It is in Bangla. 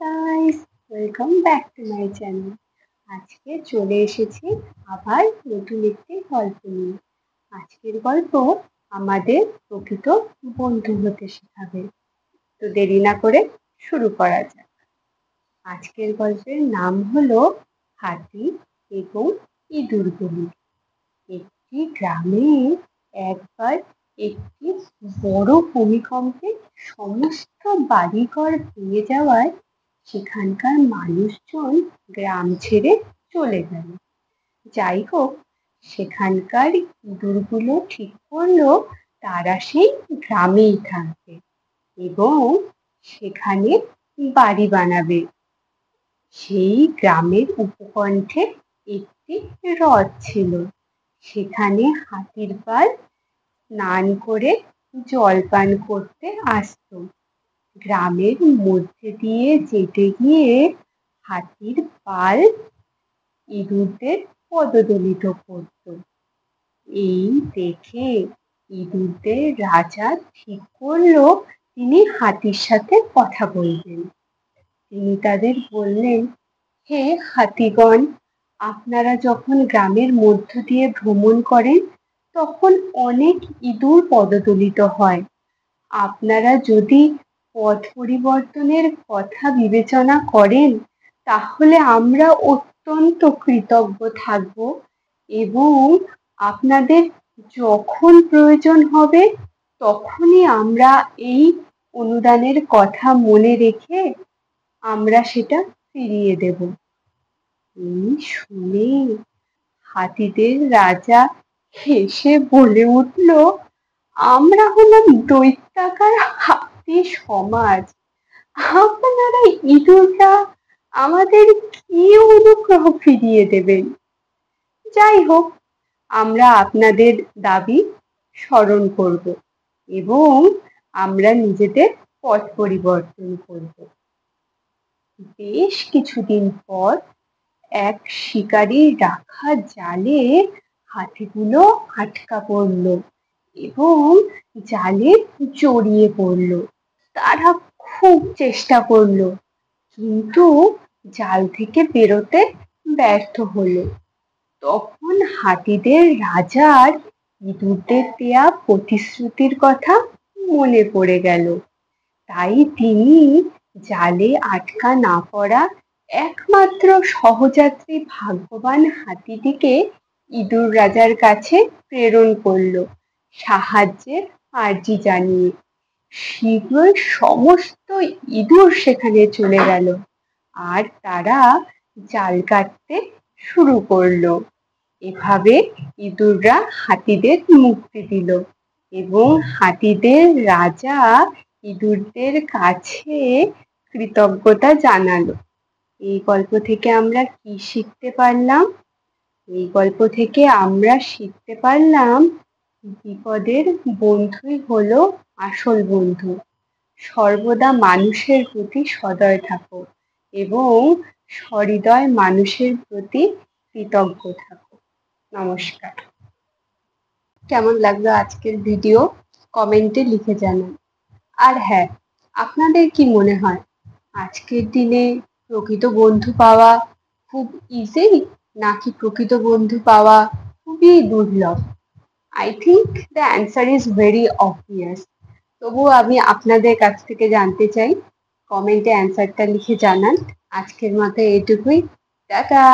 Guys, welcome back to my channel. আজকে চলে এসেছি আবার নতুন একটি গল্প নিয়ে। আজকের গল্প আমাদের প্রকৃত বন্ধু হতে শেখাবে। তো দেরি না করে শুরু করা যাক। আজকের গল্পের নাম হলো হাতি এবং ইঁদুরগুলি। একটি গ্রামে একবার একটি বড় ভূমিকম্পে সমস্ত বাড়িঘর ভেঙে যাওয়ায় সেখানকার মানুষজন গ্রাম ছেড়ে চলে গেল। যাই হোক, সেখানকার ইঁদুরগুলো ঠিক করলো তারা সেই গ্রামেই থাকবে এবং সেখানে বাড়ি বানাবে। সেই গ্রামের উপকণ্ঠে একটি হ্রদ ছিল। সেখানে হাতির পাল স্নান করে জল পান করতে আসতো। গ্রামের মধ্যে দিয়ে যেতে গিয়ে হাতির পাল ইঁদুরদের পদদলিত করত। এই দেখে ইঁদুরদের রাজা ঠিক করলো তিনি হাতির সাথে কথা বলবেন। তিনি তাদের বললেন, হে হাতিগণ, আপনারা যখন গ্রামের মধ্য দিয়ে ভ্রমণ করেন তখন অনেক ইঁদুর পদদলিত হয়। আপনারা যদি পথ পরিবর্তনের কথা বিবেচনা করেন তাহলে আমরা অত্যন্ত কৃতজ্ঞ থাকব এবং আপনাদের যখন প্রয়োজন হবে তখনই আমরা এই অনুদানের কথা মনে রেখে আমরা সেটা ফিরিয়ে দেব। এই শুনে হাতিদের রাজা হেসে বলে উঠল, আমরা হলাম দৈত্যাকার হাতি সমাজ, আপনারা ইঁদুররা আমাদের কি অনুগ্রহ ফিরিয়ে দেবেন। যাই হোক, আমরা আপনাদের দাবি স্মরণ করব এবং আমরা নিজেদের পথ পরিবর্তন করব। বেশ কিছুদিন পর এক শিকারীর রাখা জালে হাতিগুলো আটকা পড়ল এবং জালে জড়িয়ে পড়ল। তারা খুব চেষ্টা করলো কিন্তু জাল থেকে বেরোতে ব্যর্থ হলো। তখন হাতিদের রাজার ইঁদুরদের দেয়া প্রতিশ্রুতির কথা মনে পড়ে গেল। তাই তিনি জালে আটকা না পড়া একমাত্র সহযাত্রী ভাগ্যবান হাতিটিকে ইঁদুর রাজার কাছে প্রেরণ করলো সাহায্যের আর্জি জানিয়ে। শীঘ্রই সমস্ত ইঁদুর সেখানে চলে গেল আর তারা জাল কাটতে শুরু করলো। এভাবে ইঁদুররা হাতিদের মুক্তি দিল এবং হাতিদের রাজা ইঁদুরদের কাছে কৃতজ্ঞতা জানালো। এই গল্প থেকে আমরা কি শিখতে পারলাম? এই গল্প থেকে আমরা শিখতে পারলাম বিপদের বন্ধুই হলো আসল বন্ধু। সর্বদা মানুষের প্রতি সদয় থাকো এবং সহৃদয় মানুষের প্রতি কৃতজ্ঞ থাকো। নমস্কার। কেমন লাগলো আজকের ভিডিও কমেন্টে লিখে জানান। আর হ্যাঁ, আপনাদের কি মনে হয় আজকের দিনে প্রকৃত বন্ধু পাওয়া খুব ইজি নাকি প্রকৃত বন্ধু পাওয়া খুবই দুর্লভ? I think the answer is very obvious. তবুও আমি আপনাদের কাছ থেকে জানতে চাই, কমেন্টে অ্যান্সারটা লিখে জানান। আজকের মতো এটুকুই, টাটা।